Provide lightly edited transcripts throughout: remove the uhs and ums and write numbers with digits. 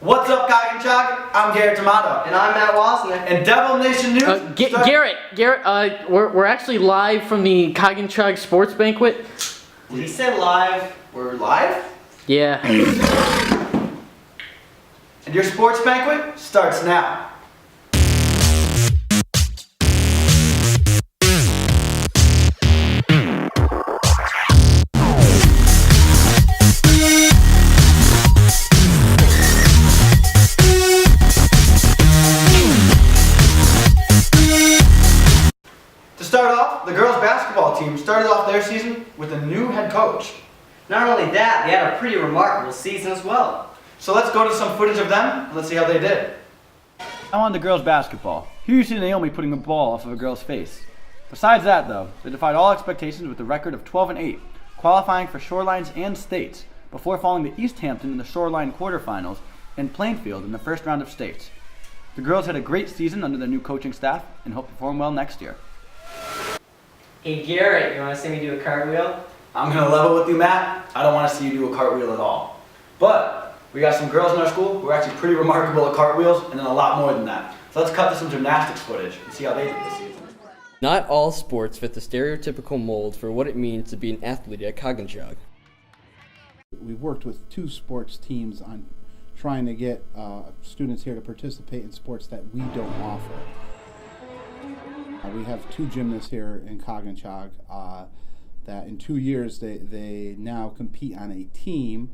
What's up, Cock and Chog? I'm Garrett D'Amato. And I'm Matt Wasnick. And Devil Nation News. Garrett, we're actually live from the Cock and Chog Sports Banquet. Did he say live? We're live? Yeah. And your sports banquet starts now. To start off, the girls basketball team started off their season with a new head coach. Not only that, they had a pretty remarkable season as well. So let's go to some footage of them and let's see how they did. Now on to girls basketball. Here you see Naomi putting a ball off of a girl's face. Besides that though, they defied all expectations with a record of 12-8, qualifying for Shorelines and States, before falling to East Hampton in the Shoreline quarterfinals and Plainfield in the first round of States. The girls had a great season under their new coaching staff and hope to perform well next year. Hey Garrett, you want to see me do a cartwheel? I'm going to level with you, Matt. I don't want to see you do a cartwheel at all. But we got some girls in our school who are actually pretty remarkable at cartwheels and then a lot more than that. So let's cut to some gymnastics footage and see how they did this season. Not all sports fit the stereotypical mold for what it means to be an athlete at Cock and Chog. We've worked with two sports teams on trying to get students here to participate in sports that we don't offer. We have two gymnasts here in Cock and Chog that in 2 years they now compete on a team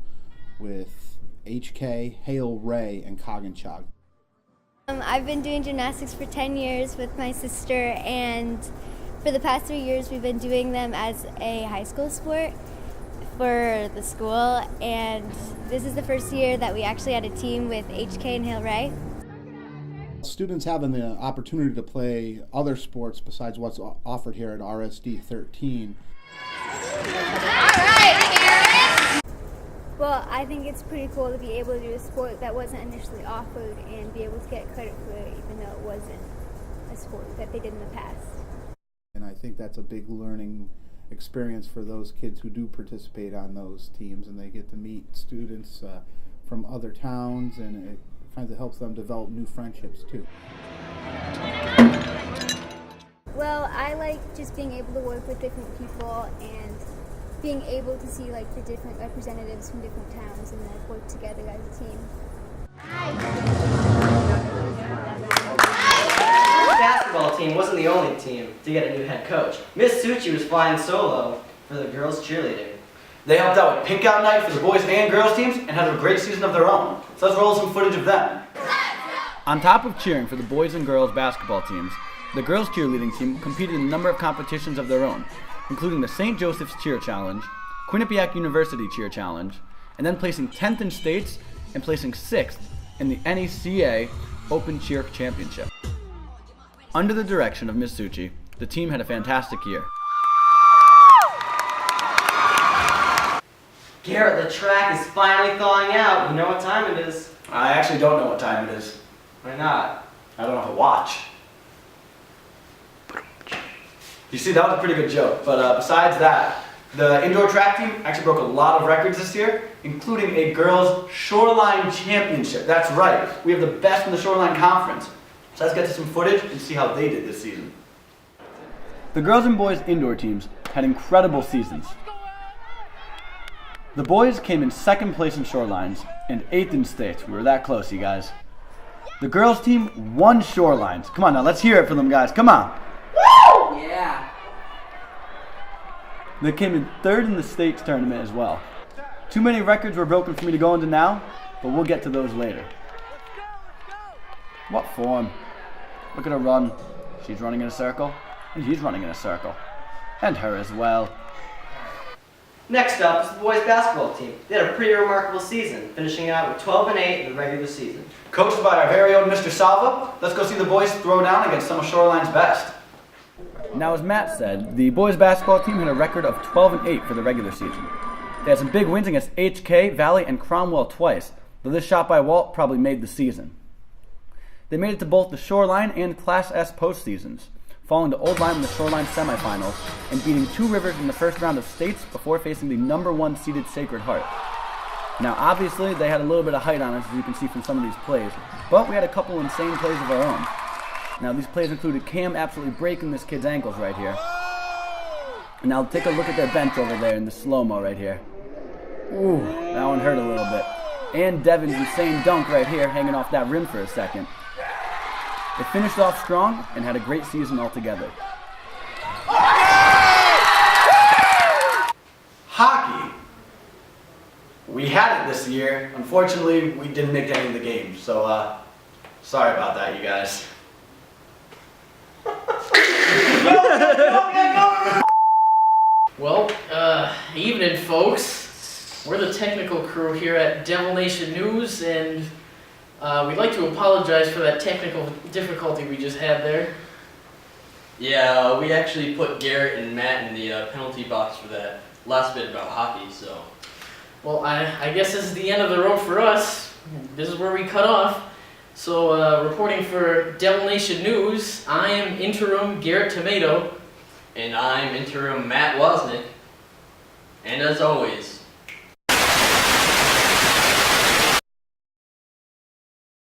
with HK, Hale Ray, and Cock and Chog. I've been doing gymnastics for 10 years with my sister, and for the past 3 years we've been doing them as a high school sport for the school, and this is the first year that we actually had a team with HK and Hale Ray. Students having the opportunity to play other sports besides what's offered here at RSD 13. Well, I think it's pretty cool to be able to do a sport that wasn't initially offered and be able to get credit for it even though it wasn't a sport that they did in the past. And I think that's a big learning experience for those kids who do participate on those teams, and they get to meet students from other towns, and it kind of helps them develop new friendships too. Well, I like just being able to work with different people and being able to see like the different representatives from different towns and like work together as a team. The basketball team wasn't the only team to get a new head coach. Miss Suchi was flying solo for the girls cheerleading. They helped out with pink out night for the boys and girls teams and had a great season of their own. So let's roll some footage of them. On top of cheering for the boys and girls basketball teams, the girls cheerleading team competed in a number of competitions of their own, including the St. Joseph's Cheer Challenge, Quinnipiac University Cheer Challenge, and then placing 10th in states and placing 6th in the NECA Open Cheer Championship. Under the direction of Ms. Suchi, the team had a fantastic year. Garrett, the track is finally thawing out. You know what time it is? I actually don't know what time it is. Why not? I don't have a watch. You see, that was a pretty good joke. But besides that, the indoor track team actually broke a lot of records this year, including a girls' Shoreline Championship. That's right. We have the best in the Shoreline Conference. So let's get to some footage and see how they did this season. The girls and boys indoor teams had incredible seasons. The boys came in 2nd place in Shorelines and 8th in states. We were that close, you guys. The girls team won Shorelines. Come on now, let's hear it for them guys. Come on. Woo! Yeah. They came in 3rd in the states tournament as well. Too many records were broken for me to go into now, but we'll get to those later. What form? Look at her run. She's running in a circle, and he's running in a circle. And her as well. Next up is the boys basketball team. They had a pretty remarkable season, finishing out with 12-8 in the regular season. Coached by our very own Mr. Salva, let's go see the boys throw down against some of Shoreline's best. Now, as Matt said, the boys basketball team had a record of 12-8 for the regular season. They had some big wins against HK, Valley, and Cromwell twice, though this shot by Walt probably made the season. They made it to both the Shoreline and Class S postseasons, falling to Old Lyme in the Shoreline semifinals and beating Two Rivers in the first round of states before facing the number 1 seeded Sacred Heart. Now, obviously, they had a little bit of height on us, as you can see from some of these plays, but we had a couple insane plays of our own. Now, these plays included Cam absolutely breaking this kid's ankles right here. And now take a look at their bench over there in the slow-mo right here. Ooh, that one hurt a little bit. And Devin's insane dunk right here, hanging off that rim for a second. They finished off strong and had a great season altogether. Hockey. We had it this year. Unfortunately, we didn't make any of the games, so sorry about that, you guys. Well, evening, folks. We're the technical crew here at Devil Nation News, and we'd like to apologize for that technical difficulty we just had there. Yeah, we actually put Garrett and Matt in the penalty box for that last bit about hockey, so. Well, I guess this is the end of the road for us. This is where we cut off. So, reporting for Devil Nation News, I am interim Garrett Tomato. And I'm interim Matt Wozniak. And as always,